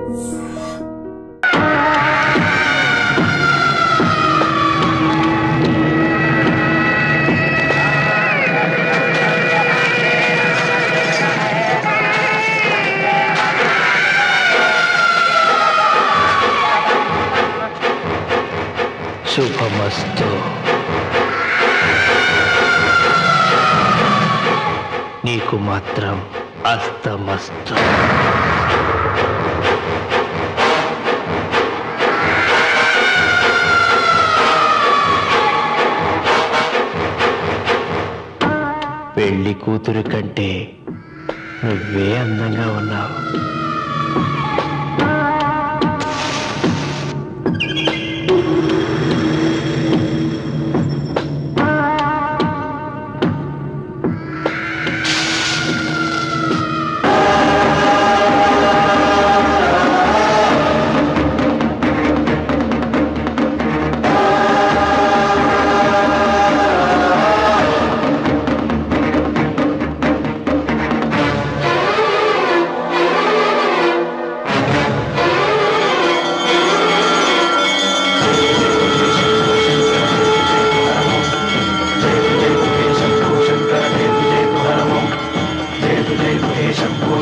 శుభమస్తు. నీకు మాత్రం అస్తమస్తు. పెళ్లి కూతురు కంటే నువ్వే అందంగా ఉన్నావు.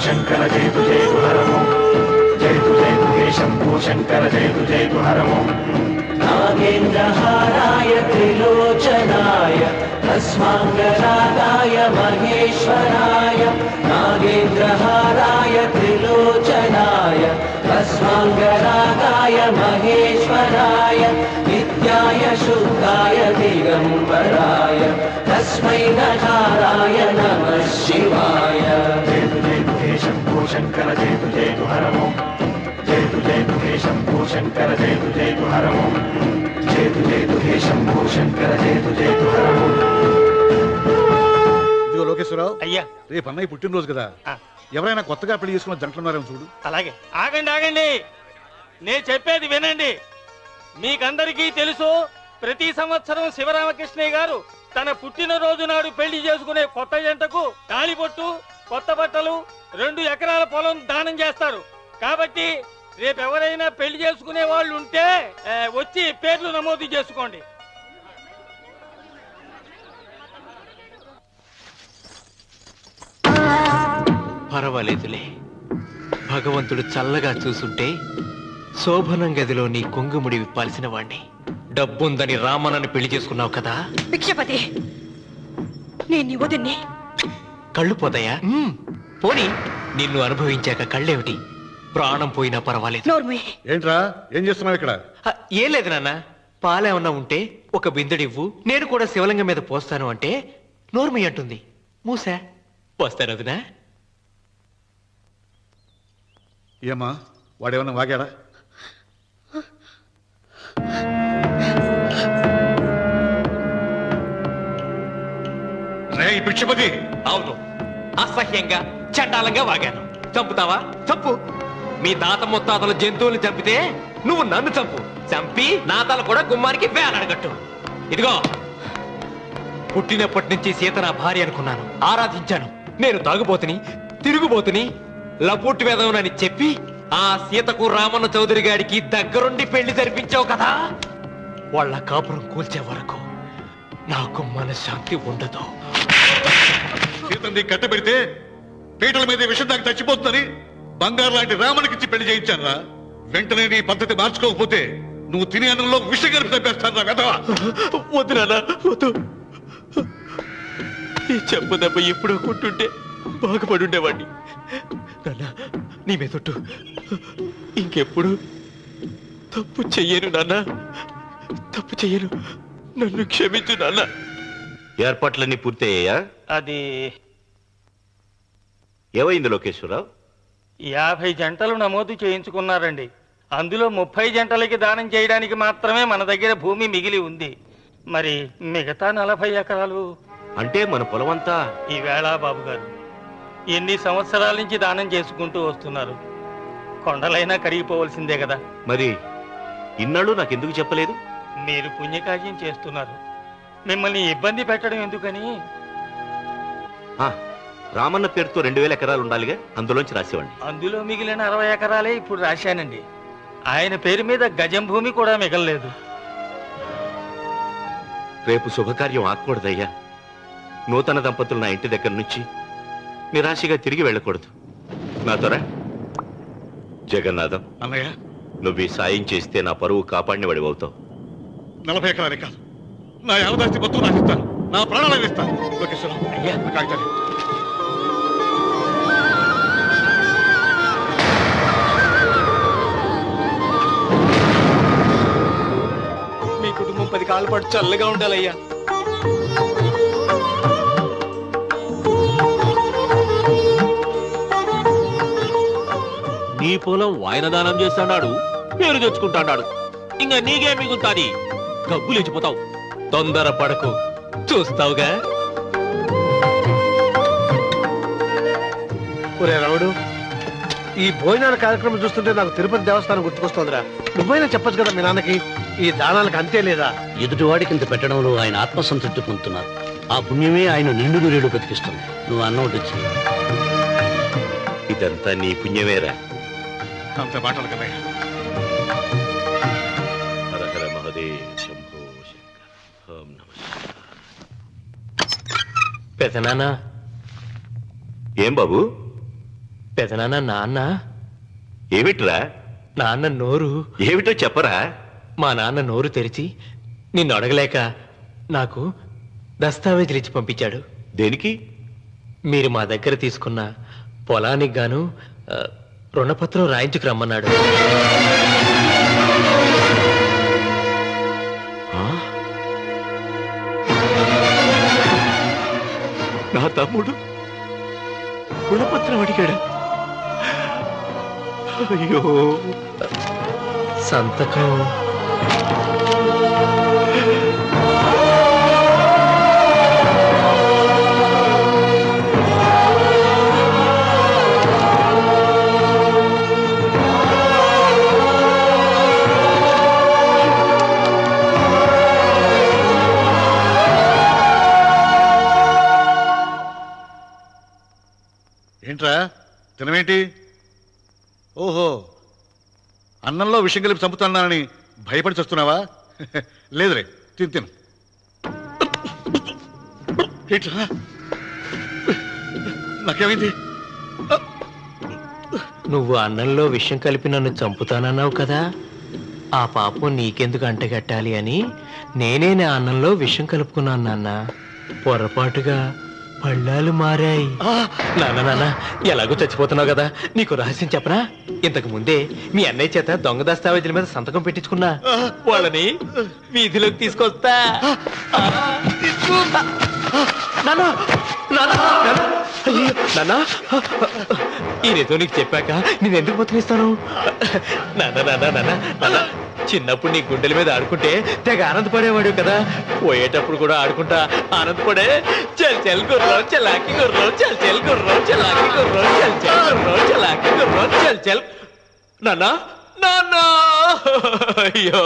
శంకర జయతు జయతు హరము జయతు జయతు హే శంభో శంకర జయతు జయతు హరము నాగేంద్రహారాయ త్రిలోచనాయ తస్మాంగరాగాయ మహేశ్వరాయ నాగేంద్రహారాయ త్రిలోచనాయ తస్మాంగరాగాయ మహేశ్వరాయ నిత్యాయ శుద్ధాయ దిగంబరాయ తస్మై నకారాయ నమః శివాయ జయతు జయతు హే శంభో శంకర జయతు జయతు హరము జయతు జయతు హే శంభో శంకర జయతు జయతు హరము జయతు జయతు హే శంభో శంకర జయతు జయతు హరము. ఇదిగో లోకేశ్వరరావు, అయ్యా రేపు అన్నయ్య పుట్టినరోజు కదా, ఎవరైనా కొత్తగా పెళ్లి చేసుకున్న జంటలున్నారేమో చూడు. అలాగే. ఆగండి ఆగండి, నేను చెప్పేది వినండి. మీకందరికీ తెలుసు, ప్రతి సంవత్సరం శివరామకృష్ణయ్య గారు తన పుట్టినరోజు నాడు పెళ్లి చేసుకునే కొత్త జంటకు తాళిబొట్టు, కొత్త బట్టలు, 2 ఎకరాల పొలం దానం చేస్తారు. కాబట్టి రేపు ఎవరైనా పెళ్లి చేసుకునే వాళ్ళు ఉంటే వచ్చి పేర్లు నమోదు చేసుకోండి. పర్వాలేదులే, భగవంతుడు చల్లగా చూసుంటే శోభనం గదిలో నీ కొంగుముడి విప్పాల్సిన వాణ్ణి. డబ్బుందని రామనని పెళ్లి చేసుకున్నావు కదా. భిక్షపతి, నేను నీ వదిన్ని. కళ్ళు పోతాయా? పోనీ, నిన్ను అనుభవించాక కళ్ళేమిటి, ప్రాణం పోయినా పర్వాలేదు. నోర్మి. ఏంట్రా, ఏం చేస్తున్నావు ఇక్కడ? ఏం లేదు నాన్న, పాలేమన్నా ఉంటే ఒక బిందెడివ్వు, నేను కూడా శివలింగం మీద పోస్తాను అంటే నోర్మి అంటుంది. మూసా పోస్తాను వదినా. ఏమా, వాడేమన్నా వాగాడా? భిక్షపతి, అవును, అసహ్యంగా చండాలంగా వాగాను. చంపుతావా? చంపు. మీ తాత ముత్తాతలు జంతువులు చంపితే నువ్వు నన్ను చంపు. చంపి నా తల కూడా గుమ్మానికి వేలాడగట్టు. ఇదిగో, పుట్టినప్పటి నుంచి సీత నా భార్య అనుకున్నాను, ఆరాధించాను. నేను తాగుబోతుని, తిరుగుబోతుని, లపుట్టు వేదవునని చెప్పి ఆ సీతకు రామన్న చౌదరి గారికి దగ్గరుండి పెళ్లి జరిపించావు కదా. వాళ్ళ కాపురం కూల్చే వరకు నాకు మనశ్శాంతి ఉండదు. సీతని కట్టబెడితే పీటల మీద విషం దాకా చచ్చిపోతుందని బంగారు లాంటి రామునికిచ్చి పెళ్లి చేయించానురా. వెంటనే నీ పద్ధతి మార్చుకోకపోతే నువ్వు తినే అన్నంలో విషం కలిపి తప్పేస్తాను రా వెధవా. వద్దు నాన్న, వద్దు. ఈ చెప్పు దెబ్బ ఎప్పుడో కొట్టుంటే బాగుపడి ఉండేవాడిని. నాన్న, నీ మీదొట్టు, ఇంకెప్పుడు తప్పు చెయ్యను నాన్న, తప్పు చెయ్యను. నన్ను క్షమించు నాన్న. ఏర్పాట్లన్నీ పూర్తయ్యాయా? అది ఏమైంది లోకేశ్వరరావు? 50 జంటలు నమోదు చేయించుకున్నారండి. అందులో 30 జంటలకి దానం చేయడానికి మాత్రమే మన దగ్గర భూమి మిగిలి ఉంది. మరి మిగతా 40 ఎకరాలు అంటే మన పొలమంతా? ఈవేళ బాబు గారు ఎన్ని సంవత్సరాల నుంచి దానం చేసుకుంటూ వస్తున్నారు. కొండలైనా కరిగిపోవలసిందే కదా. మరి ఇన్నాళ్ళు నాకెందుకు చెప్పలేదు? మీరు పుణ్యకార్యం చేస్తున్నారు, మిమ్మల్ని ఇబ్బంది పెట్టడం ఎందుకని. రామన్న పేరుతో 2000 ఎకరాలు ఉండాలిగా, అందులోంచి రాసేవాడిని. అందులో మిగిలిన 60 ఎకరాలే ఇప్పుడు రాశానండి. ఆయన పేరు మీద గజం భూమి కూడా మిగలలేదు. రేపు శుభకార్యం ఆకూడదయ్యా. నూతన దంపతులు నా ఇంటి దగ్గర నుంచి నిరాశగా తిరిగి వెళ్ళకూడదు. నాతోరా జగన్నాథం, అన్నయ్య, నువ్వు ఈ సాయం చేస్తే నా పరువు కాపాడిన వాడివి అవుతావు. 40 ఎకరాలే కాదు, నా యావదాస్తి మొత్తం నాకు ఇస్తాను, నా ప్రాణాలను ఇస్తాను. లోకేశ్వరరావు, అయ్యా. నా కాగితాలు. మీ కుటుంబం 10 కాళ్ళ పాటు చల్లగా ఉండాలయ్యా. నీ పొలం వాయన దానం చేస్తాడు, పేరు తెచ్చుకుంటాడు. ఇంకా నీకే మిగులుతాది, గబ్బు లేచిపోతావు. తొందర పడకు, చూస్తావుగా. ఒరే రావుడు, ఈ భోజనాల కార్యక్రమం చూస్తుంటే నాకు తిరుపతి దేవస్థానం గుర్తుకొస్తోందిరా. నువ్వైనా చెప్పొచ్చు కదా మీ నాన్నకి, ఈ దానాలకు అంతే లేదా? ఎదుటివాడికి ఇంత పెట్టడంలో ఆయన ఆత్మసంతృప్తి పొందుతున్నారు. ఆ పుణ్యమే ఆయన నిండు నూరేడు బ్రతికిస్తుంది. నువ్వు అన్నం వడ్డించి. ఇదంతా నీ పుణ్యమేరా. అంత మాటలు కన్నయ్య. హర హర మహదేవ్ శంభో శంకర. ఓం నమః శివాయ. పెదనాన్న, ఏం బాబు? పెదనాన్న, నాన్న. ఏమిట్రా? నాన్న నోరు. ఏమిటో చెప్పరా. మా నాన్న నోరు తెరిచి నిన్ను అడగలేక నాకు దస్తావేజీలు ఇచ్చి పంపించాడు. దేనికి? మీరు మా దగ్గర తీసుకున్న పొలానికి గాను రుణపత్రం రాయించుకు రమ్మన్నాడు. నా తమ్ముడు రుణపత్రం అడిగాడు. అయ్యో, సంతకం. ఏంట్రా తినమేంటి? ఓహో, అన్నంలో విషం కలిపి చంపుతున్నానని భయపడి చస్తున్నావా? లేదురే, తిను తిను. ఏంట్రా, నాకేమైంది? నువ్వు అన్నంలో విషం కలిపి నన్ను చంపుతానన్నావు కదా, ఆ పాపం నీకెందుకు అంటగట్టాలి అని నేనే నా అన్నంలో విషం కలుపుకున్నాను నాన్న. పొరపాటుగా పళ్ళాలు మారాయి. నాన్న నాన్న, ఎలాగో చచ్చిపోతున్నావు కదా, నీకు రహస్యం చెప్పనా? ఇంతకు ముందే మీ అన్నయ్య చేత దొంగ దస్తావేజీల మీద సంతకం పెట్టించుకున్నా. వాళ్ళని వీధిలోకి తీసుకొస్తా. నాన్న, నాన్న, అయ్యో, నాన్న, ఈ రేతో నీకు చెప్పాక నేను ఎందుకు బతికిస్తాను? నాన్న నాన్న నాన్న నాన్న, చిన్నప్పుడు నీ గుండెల మీద ఆడుకుంటే తెగ ఆనందపడేవాడు కదా, పోయేటప్పుడు కూడా ఆడుకుంటా ఆనందపడే. చల్ చల్ గుర్రం చలాకి గుర్రం, చల్ చల్ గుర్రం చలాకి గుర్రం, చల్ చల్ గుర్రం చలాకి గుర్రం, చల్ చల్. నాన్న నాన్న, అయ్యో.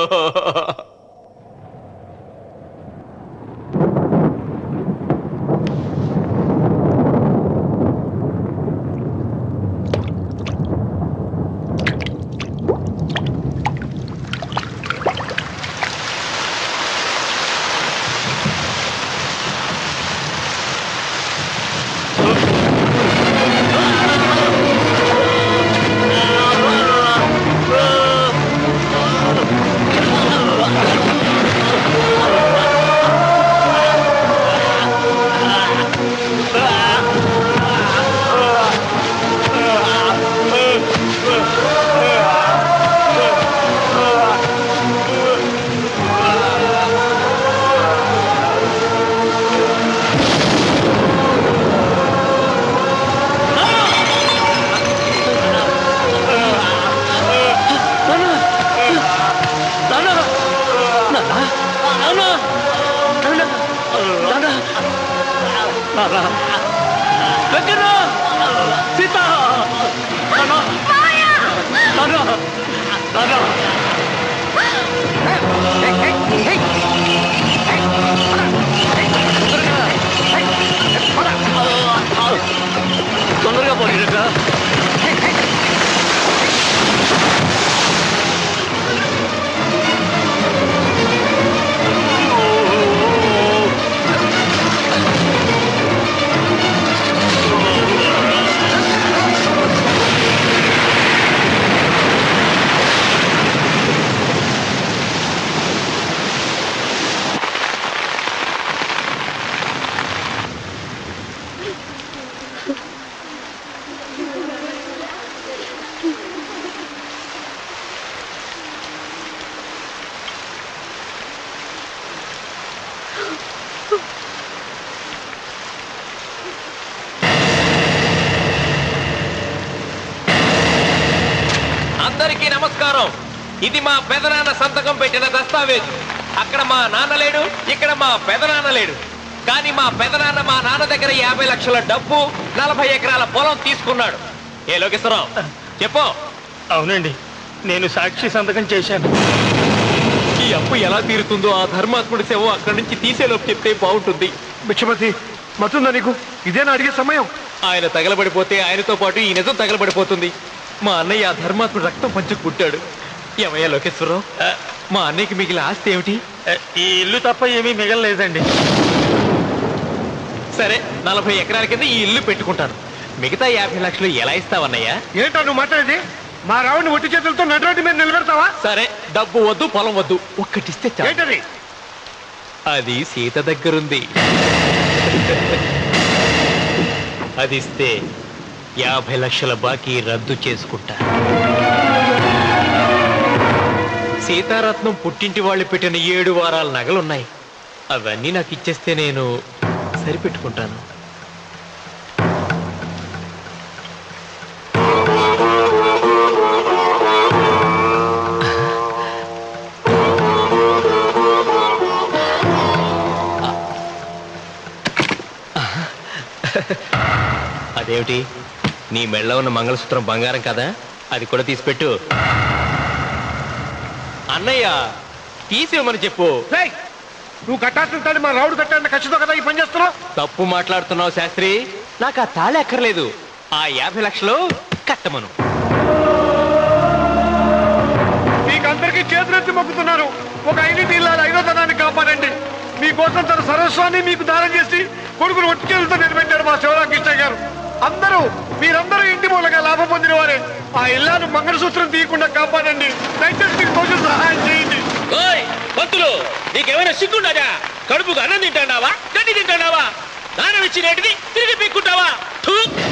అందరికీ నమస్కారం. ఇది మా పెదనాన్న సంతకం పెట్టిన దస్తావేజు. అక్కడ మా నాన్న లేడు, ఇక్కడ మా పెదనాన్న లేడు. కానీ మా పెదనాన్న మా నాన్న దగ్గర 50 లక్షల డబ్బు 40 ఎకరాల పొలం తీసుకున్నాడు. ఏ లోకేశ్వరరావు చెప్పు. అవునండి, నేను సాక్షి సంతకం చేశాను. ఈ అప్పు ఎలా తీరుతుందో ఆ ధర్మాత్ముడి సేవ అక్కడి నుంచి తీసేలోపు చెప్తే బాగుంటుంది. భిక్షపతి మతుందా నీకు? ఇదేనా అడిగే సమయం? ఆయన తగలబడిపోతే ఆయనతో పాటు ఈ నిజం తగలబడిపోతుంది. మా అన్నయ్య ఆ ధర్మాత్ముడు రక్తం పంచుకు పుట్టాడు. ఏమయ్యా లోకేశ్వరరావు, మా అన్నయ్యకి మిగిలిన ఆస్తి ఏమిటి? ఈ ఇల్లు తప్ప ఏమీ మిగలలేదండి. సరే, 40 ఎకరాల కింద ఈ ఇల్లు పెట్టుకుంటాను. మిగతా 50 లక్షలు ఎలా ఇస్తావన్నయ్యా? ఏంటో నువ్వు మాట్లాడేది? మా రావుని ఒట్టి చేతులతో నడిరోడ్డు మీద నిలబెడతావా? సరే, డబ్బు వద్దు, పొలం వద్దు, ఒక్కటిస్తే చాలు. ఏంటది? అది సీత దగ్గరుంది. అది ఇస్తే 50 లక్షల బాకీ రద్దు చేసుకుంటా. సీతారత్నం పుట్టింటి వాళ్ళు పెట్టిన 7 వారాల నగలున్నాయి. అవన్నీ నాకు ఇచ్చేస్తే నేను సరిపెట్టుకుంటాను. అదేమిటి, నీ మెళ్ళ ఉన్న మంగళసూత్రం బంగారం కదా, అది కూడా తీసిపెట్టు. అన్నయ్య తీసేమని చెప్పు. రేయ్, నువ్వు కట్టాల్సిన మా రావుడు కట్టాలని ఖచ్చితంగా కదా ఈ పని చేస్తున్నావు. తప్పు మాట్లాడుతున్నావు శాస్త్రి. నాకు ఆ తాళి అక్కర్లేదు, ఆ 50 లక్షలు కట్టమను. మీకందరికీ చేతులెత్తి మొక్కుతున్నారు. ఒక ఐదింటి ఇల్లాలి 5వ తనాన్ని కాపాడండి. మీకోసం తన సర్వస్వాన్ని మీకు దానం చేసి కొడుకును ఒట్టి చేతులతో నిలబెట్టారు మా శివరామకృష్ణ గారు. మీరందరూ ఇంటి మూలంగా లాభం పొందిన వారే. ఆ ఇల్లాను మంగళసూత్రం తీయకుండా కాపాడండి. దయచేసి మీకు కొంచెం సహాయం చేయండి. పంతులు, నీకేమైనా సిగ్గుండదా? కడుపుకు అన్నం తింటాడావా, గడ్డి తింటాడావా? దానం ఇచ్చినట్టుది తిరిగి పీక్కుంటావా?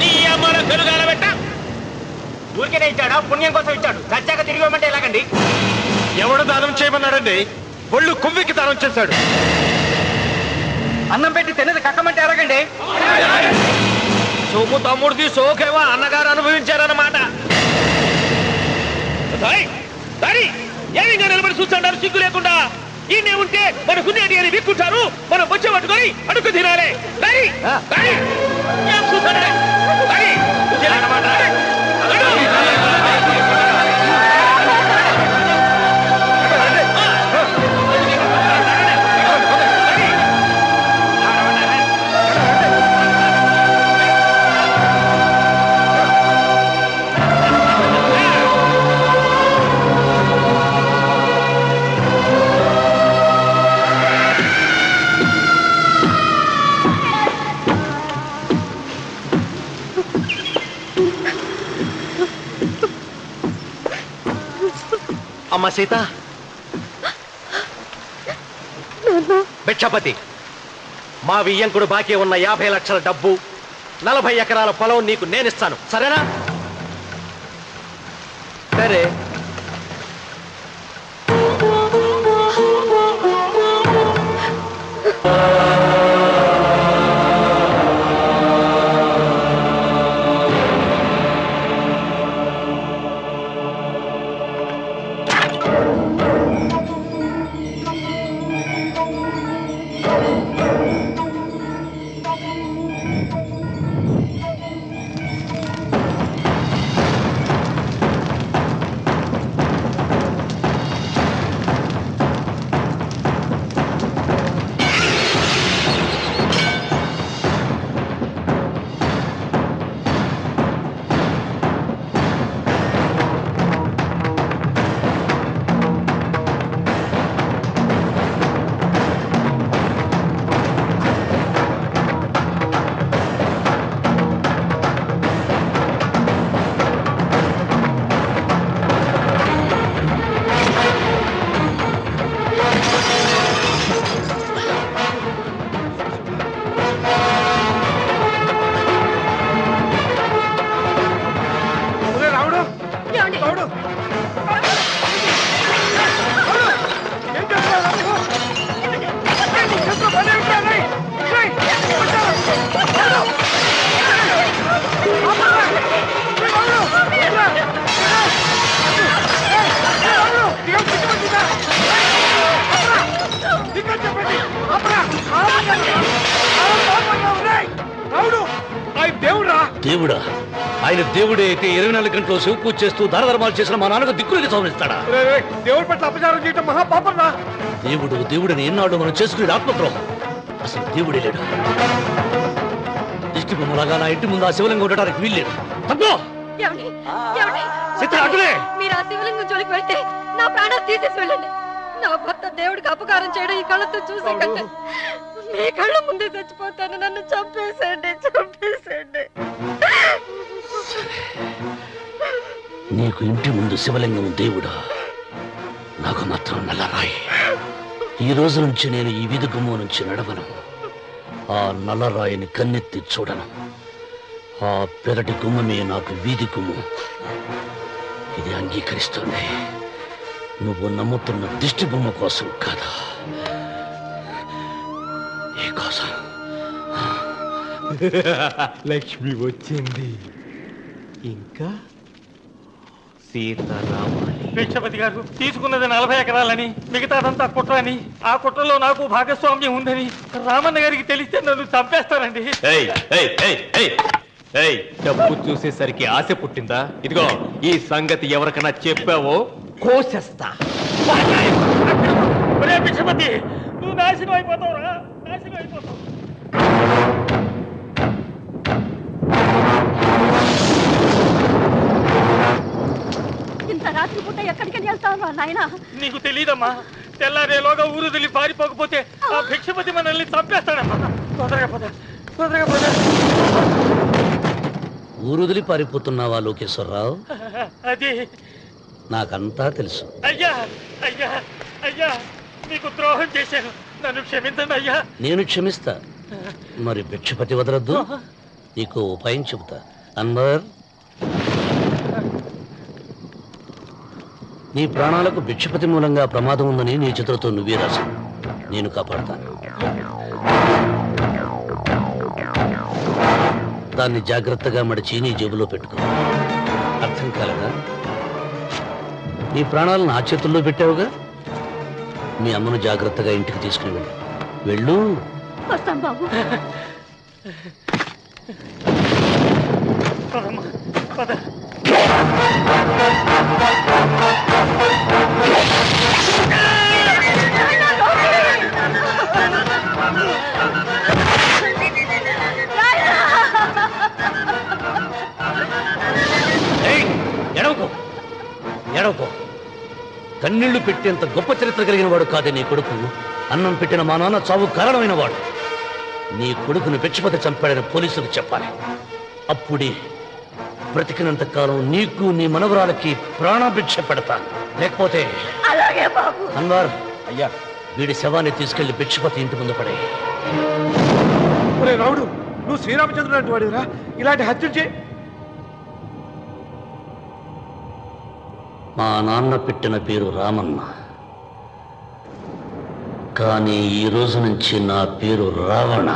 నీ అమ్మాల పెరుగాల పెట్ట. ఊరికేనే ఇచ్చాడా? పుణ్యం కోసం ఇచ్చాడు. సత్యాక తిరిగి ఇవ్వమంటే ఎలాగండి? ఎవడు దానం చేయమన్నాడండి? ఒళ్ళు కొవ్వెక్కి దానం చేశాడు. అన్నం పెట్టి తిన్నది కక్కమంటే ఎలాగండి? సోము తమ్ముడిది సోకేవా అన్నగారు అనుభవించారన్నమాట. ఏమిగా నిలబడి చూస్తాడారు సిగ్గు లేకుండా? ఈయనే ఉంటే మన గుండెటి అని విక్కుంటారు, మనం వచ్చే పట్టుకొని అడుగు తినాలి. అమ్మ సీత, భిక్షపతి, మా వియ్యంకుడు బాకీ ఉన్న 50 లక్షల డబ్బు 40 ఎకరాల పొలం నీకు నేనిస్తాను, సరేనా? సరే. దేవుడా? ఆయన దేవుడే అయితే 24 గంటలు శివ పూజ చేస్తూ దానధర్మాలు చేసిన మా నాన్నకు దిక్కులకి సవరిస్తాడా? దేవుడి పట్ల అపచారం చేయటం మహాపాపం రా. దేవుడిని ఎన్నాడు మనం చేసుకునే ఆత్మద్రోహం. అసలు దేవుడే లేడు. దిష్టి బొమ్మలాగా నా ఇంటి ముందు ఆ శివలింగం ఉండటానికి వీల్లేదు. తప్పో ఏమండి? ఏమండి? చిత్ర అటులే. మీరు ఆ శివలింగం జోలికి వెళ్తే నా ప్రాణాలు తీసేసి వెళ్ళండి. నా భర్త దేవుడికి అపకారం చేయడం ఈ కళ్ళతో చూసే కంటే మీ కళ్ళ ముందే చచ్చిపోతాను. నన్ను చంపేసేయండి, చంపేసేయండి. నీకు ఇంటి ముందు శివలింగం దేవుడా, నాకు మాత్రం నల్లరాయి. ఈ రోజు నుంచి నేను ఈ వీధి గుమ్మం నుంచి నడవను. ఆ నల్లరాయిని కన్నెత్తి చూడను. ఆ పెరటి గుమ్మమే నాకు వీధి గుమ్మం. ఇది అంగీకరిస్తుంది. నువ్వు నమ్ముతున్న దిష్టి బొమ్మ కోసం కాదా, ఈ కోసం. లక్ష్మి వచ్చింది. ఇంకా సీతారామాలి. భిక్షపతి గారు తీసుకున్నది 40 ఎకరాలని, మిగతాదంతా కుట్ర అని, ఆ కుట్రలో నాకు భాగస్వామ్యం ఉందని రామన్న గారికి తెలిస్తే నన్ను చంపేస్తారండి. డబ్బు చూసేసరికి ఆశ పుట్టిందా? ఇదిగో ఈ సంగతి ఎవరికైనా చెప్పావో కోసేస్తా. ఒరే భిక్షపతి, నువ్వు నాశనం అయిపోతావురా, నాశనం అయిపోతావు. ఇంత రాత్రి పూట ఎక్కడికి వెళ్తావు నాయనా? నీకు తెలీదమ్మా, తెల్లారేలోగా ఊరు తెలియ పారిపోకపోతే ఆ భిక్షపతి మనల్ని చంపేస్తాడమ్మా. తొందరగా పద, తొందరగా పద. ఊరుదిలి పారిపోతున్నావా లోకేశ్వరరావు? అది నాకంతా తెలుసు. అయ్యా, అయ్యా, అయ్యా, మీకు ద్రోహం చేశాను, నన్ను క్షమించండి అయ్యా. నేను క్షమిస్తా. మరి భిక్షపతి వదలద్దు. నీకు ఉపాయం చెబుతా. అన్వర్, నీ ప్రాణాలకు భిక్షపతి మూలంగా ప్రమాదం ఉందని నీ చేతులతో నువ్వే రాసు. నేను కాపాడతాను. దాన్ని జాగ్రత్తగా మడిచి నీ జేబులో పెట్టుకో. అర్థం కాలేదా? నీ ప్రాణాలను నా చేతుల్లో పెట్టావుగా. మీ అమ్మను జాగ్రత్తగా ఇంటికి తీసుకుని వెళ్ళు. వెళ్ళు. వస్తాం బాబు. పదమ్మా, పద. ఎడవకో. కన్నీళ్లు పెట్టేంత గొప్ప చరిత్ర కలిగిన వాడు కాదే నీ కొడుకు. అన్నం పెట్టిన మా నాన్న చావు కారణమైన వాడు. నీ కొడుకును భిక్షపతి చంపాడని పోలీసులకు చెప్పాలి. అప్పుడే బ్రతికినంత కాలం నీకు నీ మనవరాలకి ప్రాణభిక్ష పెడతాను. లేకపోతే అన్వర్, అయ్యా, వీడి శవాన్ని తీసుకెళ్లి భిక్షపతి ఇంటి ముందు పడే. రావుడు, నువ్వు శ్రీరామచంద్రుడు లాంటి వాడిరా. ఇలాంటి హత్యలు చే. మా నాన్న పెట్టిన పేరు రామన్న, కానీ ఈ రోజు నుంచి నా పేరు రావణ.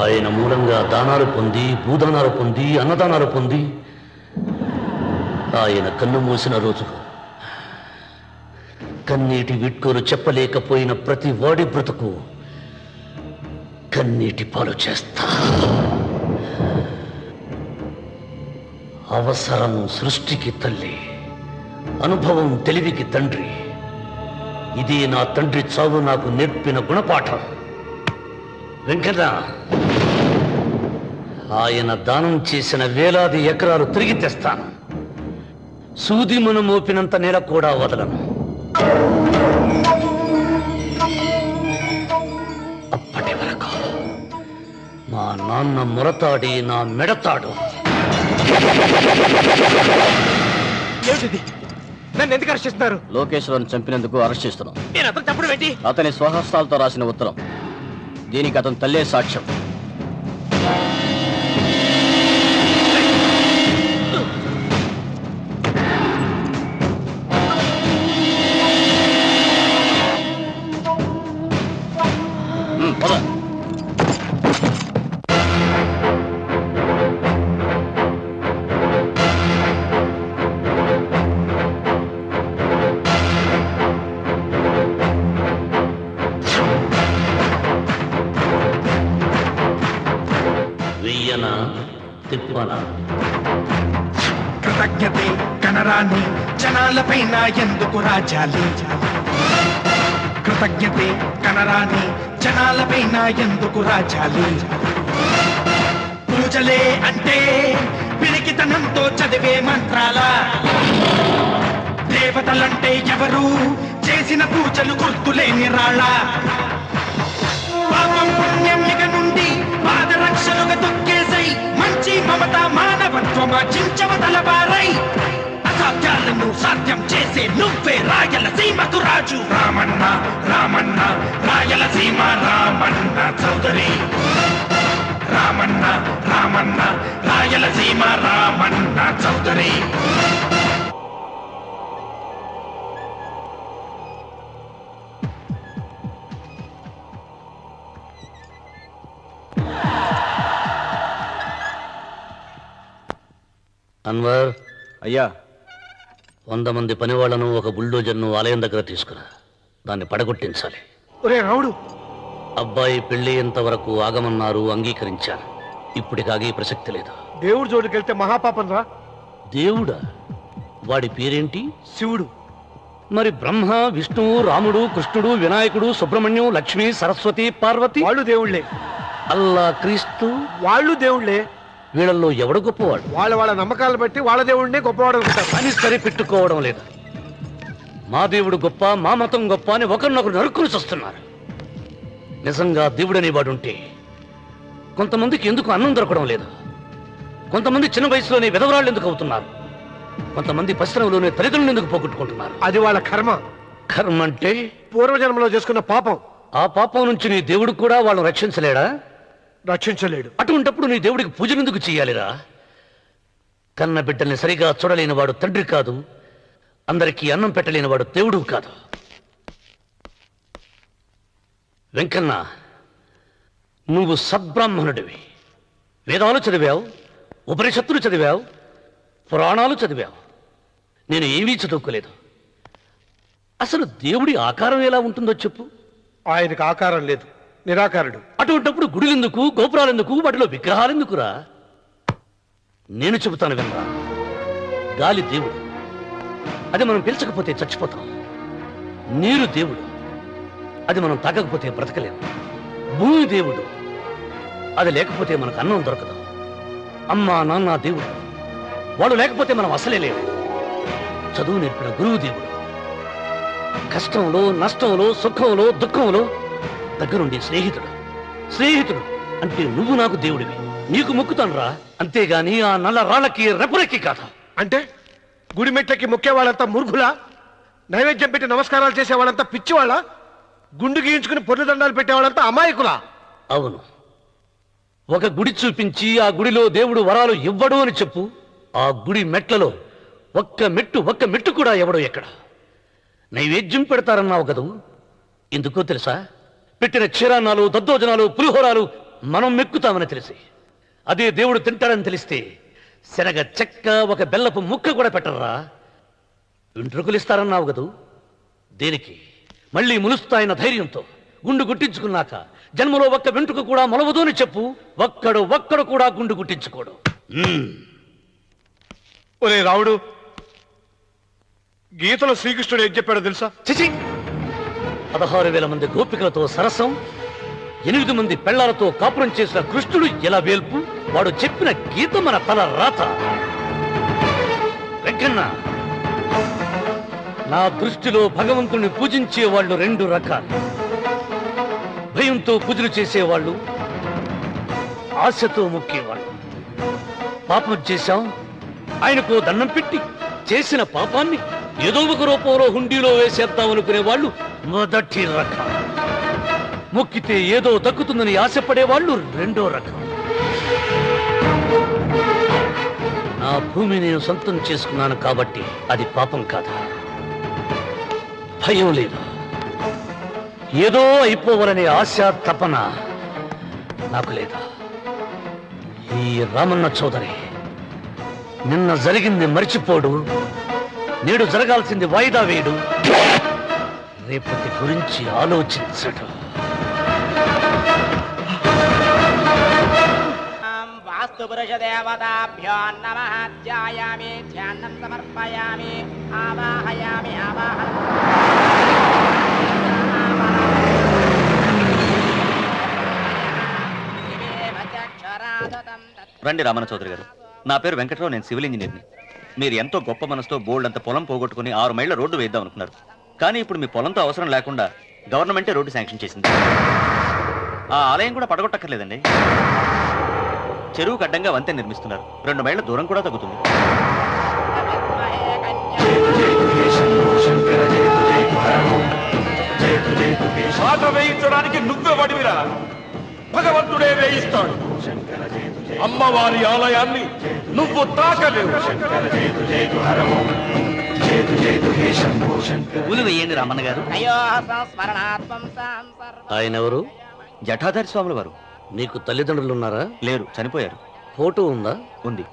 ఆయన మూలంగా దానాలు పొంది, భూదానాలు పొంది, అన్నదానాలు పొంది ఆయన కన్ను మూసిన రోజు కన్నీటి విట్కోలు చెప్పలేకపోయిన ప్రతి వాడి బ్రతుకు కన్నీటి పాలు చేస్తా. అవసరం సృష్టికి తల్లి, అనుభవం తెలివికి తండ్రి. ఇదే నా తండ్రి చావు నాకు నేర్పిన గుణపాఠం. వెంకట, ఆయన దానం చేసిన వేలాది ఎకరాలు తిరిగి తెస్తాను. సూది మనం మోపినంత నేల కూడా వదలను. అప్పటి వరకు మా నాన్న మొరతాడి నా మెడతాడు. ఏమిటిది? నన్ను ఎందుకు అరెస్ట్ చేస్తున్నారు? లోకేశ్వరను చంపినందుకు అరెస్ట్ చేస్తున్నాం. నేను అతను చంపడం ఏంటి? అతని స్వహస్తాలతో రాసిన ఉత్తరం. దీనికి అతను తల్లే సాక్ష్యం. పద. గొప్పనా? కృతజ్ఞతే కనరాని జనాలపైన ఎందుకు రాజాలి? కృతజ్ఞతే కనరాని జనాలపైన ఎందుకు రాజాలి? పూజలే అంటే పిరికితనంతో చదివే మంత్రాల? దేవతలంటే ఎవరు చేసిన పూజలు గుర్తులేని రాళ్ళ? పాపం పుణ్యం ఇక నుండి పాదరక్షలుగా తొక్కేసై మంచి మమత మానవత్వమా చించవతలబారై అసాధ్యాలను సాధ్యం చేసే నువ్వే రాయలసీమకు రాజు. రామన్న రామన్న రాయలసీమ రామన్న చౌదరి. రామన్న రామన్న రాయలసీమ రామన్న చౌదరి. అన్వర్, అయ్యా 100 మంది పనివాళ్లను ఒక బుల్డోజర్ను ఆలయం దగ్గర తీసుకురా. దాన్ని పడగొట్టించాలి. ఒరే రావుడు, అబ్బాయి పెళ్లి ఎంతవరకు ఆగమన్నారు, అంగీకరించాను. ఇప్పటికి ఆగే ప్రసక్తి లేదు. దేవుడి జోడికెళ్తే మహాపాపం రా. దేవుడా? వాడి పేరేంటి? శివుడు. మరి బ్రహ్మ, విష్ణువు, రాముడు, కృష్ణుడు, వినాయకుడు, సుబ్రహ్మణ్యం, లక్ష్మి, సరస్వతి, పార్వతి వాళ్ళు దేవుళ్లే. అల్లా, క్రీస్తు వాళ్ళు దేవుళ్లే. వీళ్ళల్లో ఎవడు గొప్పవాడు? వాళ్ళ నమ్మకాలను బట్టి వాళ్ళ దేవుడినే గొప్పవాడు అనుకుంటారు. అని సరిపెట్టుకోవడం లేదు. మా దేవుడు గొప్ప, మా మతం గొప్ప అని ఒకరినొకరు నరుక్కుని చూస్తున్నారు. నిజంగా దేవుడనే వాడుంటే కొంతమందికి ఎందుకు అన్నం దొరకడం లేదు? కొంతమంది చిన్న వయసులోనే విధవరాళ్ళు ఎందుకు అవుతున్నారు? కొంతమంది పశ్చిమలోనే తల్లిదండ్రులు ఎందుకు పోగొట్టుకుంటున్నారు? అది వాళ్ళ కర్మ. కర్మ అంటే పూర్వజన్మలో చేసుకున్న పాపం. ఆ పాపం నుంచి నీ దేవుడు కూడా వాళ్ళని రక్షించలేడా? రక్షించలేడు. అటువంటప్పుడు నీ దేవుడికి పూజలు ఎందుకు చెయ్యాలిరా? కన్న బిడ్డల్ని సరిగా చూడలేని వాడు తండ్రి కాదు, అందరికీ అన్నం పెట్టలేని వాడు దేవుడు కాదు. వెంకన్న, నువ్వు సద్బ్రాహ్మణుడివి. వేదాలు చదివావు, ఉపనిషత్తులు చదివావు, పురాణాలు చదివావు. నేను ఏమీ చదువుకోలేదు. అసలు దేవుడి ఆకారం ఎలా ఉంటుందో చెప్పు. ఆయనకు ఆకారం లేదు, నిరాకారుడు. అటువంటప్పుడు గుడులెందుకు, గోపురాలెందుకు, వాటిలో విగ్రహాలెందుకురా? నేను చెబుతాను వినరా. గాలి దేవుడు, అది మనం పీల్చకపోతే చచ్చిపోతాం. నీరు దేవుడు, అది మనం తాగకపోతే బ్రతకలేము. భూమి దేవుడు, అది లేకపోతే మనకు అన్నం దొరకదు. అమ్మ నాన్న దేవుడు, వాడు లేకపోతే మనం అసలే లేవు. చదువు నేర్పిన గురువు దేవుడు, కష్టంలో, నష్టంలో, సుఖంలో, దుఃఖంలో దగ్గరుండి స్నేహితుడు. స్నేహితుడు అంటే నువ్వు నాకు దేవుడివి. నీకు మొక్కుతాను రా, అంతేగాని ఆ నల్ల రాళ్ళకి రెపరెక్కి కాదు. అంటే గుడి మెట్లకి మొక్కే వాళ్ళంతా మూర్ఖులా? నైవేద్యం పెట్టి నమస్కారాలు చేసే వాళ్ళంతా పిచ్చివాళ్ళ? గుండు గీయించుకుని పొర్లు దండాలు పెట్టేవాళ్ళంతా అమాయకులా? అవును. ఒక గుడి చూపించి ఆ గుడిలో దేవుడు వరాలు ఇవ్వడు అని చెప్పు. ఆ గుడి మెట్లలో ఒక్క మెట్టు కూడా ఎవడో ఎక్కడ. నైవేద్యం పెడతారన్నావు కదూ, ఎందుకో తెలుసా? పెట్టిన క్షీరాన్నాలు, దద్దోజనాలు, పులిహోరాలు మనం మెక్కుతామని తెలిసి, అదే దేవుడు తింటాడని తెలిస్తే శనగ చెక్క, ఒక బెల్లపు ముక్క కూడా పెట్టర్రా. వెంట్రుకలిస్తారన్నావు కదూ, దేనికి? మళ్ళీ ములుస్తాయన్న ధైర్యంతో. గుండు గుట్టించుకున్నాక జన్మలో ఒక్క వెంట్రుక కూడా మొలవదు అని చెప్పు. ఒక్కడు కూడా గుండు గుట్టించుకోడు. ఒరే రావుడు, గీతలో శ్రీకృష్ణుడు ఏం చెప్పాడో తెలుసా? చిచి! 16,000 మంది గోపికలతో సరసం, 8 మంది పెళ్లాలతో కాపురం చేసిన కృష్ణుడు ఎలా వేల్పు? వాడు చెప్పిన గీత మన తల రాత. వెంకన్న, నా దృష్టిలో భగవంతుని పూజించే వాళ్ళు 2 రకాలు. భయంతో పూజలు చేసేవాళ్ళు, ఆశతో మొక్కేవాళ్ళు. పాపం చేశాం, ఆయనకు దండం పెట్టి చేసిన పాపాన్ని ఏదో ఒక రూపంలో హుండీలో వేసేద్దామనుకునే వాళ్ళు మొదటి రకం. మొక్కితే ఏదో దక్కుతుందని ఆశపడేవాళ్ళు 2వ రకం. నా భూమి నేను సొంతం చేసుకున్నాను కాబట్టి అది పాపం కాదా? భయం లేదు. ఏదో అయిపోవాలనే ఆశ, తపన నాకు లేదా? ఈ రామన్న చౌదరి నిన్న జరిగింది మర్చిపోడు, నేడు జరగాల్సింది వాయిదా వేయడు, రేపటి గురించి ఆలోచించడు. పితృ పురుష దేవతాభ్యో నమః ధ్యాయామి ధ్యానం సమర్పయామి ఆవాహయామి రండి రామన్న చౌదరి గారు. నా పేరు వెంకట్రావు, నేను సివిల్ ఇంజనీర్ని. మీరు ఎంతో గొప్ప మనసుతో బోల్డ్ అంత పొలం పోగొట్టుకుని 6 మైళ్ళ రోడ్డు వేద్దాం అనుకున్నారు. కానీ ఇప్పుడు మీ పొలంతో అవసరం లేకుండా గవర్నమెంటే రోడ్డు శాంక్షన్ చేసింది. ఆ ఆలయం కూడా పడగొట్టక్కర్లేదండి. చెరువుకు అడ్డంగా వంతెన నిర్మిస్తున్నారు. 2 మైళ్ళ దూరం కూడా తగ్గుతుంది. పాట వేయించడానికి నువ్వే వడివిరా, భగవంతుడే వేయిస్తాడు. అమ్మవారి ఆలయాన్ని నువ్వు తాకలేవు. పూలు వేయండి రామన్న గారు. అయ్యో సంస్మరణాత్మం సంసర్వ ఆయన ఎవరు? జటాధారి స్వాముల వారు. నీకు తల్లిదండ్రులు ఉన్నారా? లేరు, చనిపోయారు. ఫోటో ఉందా? ఉంది.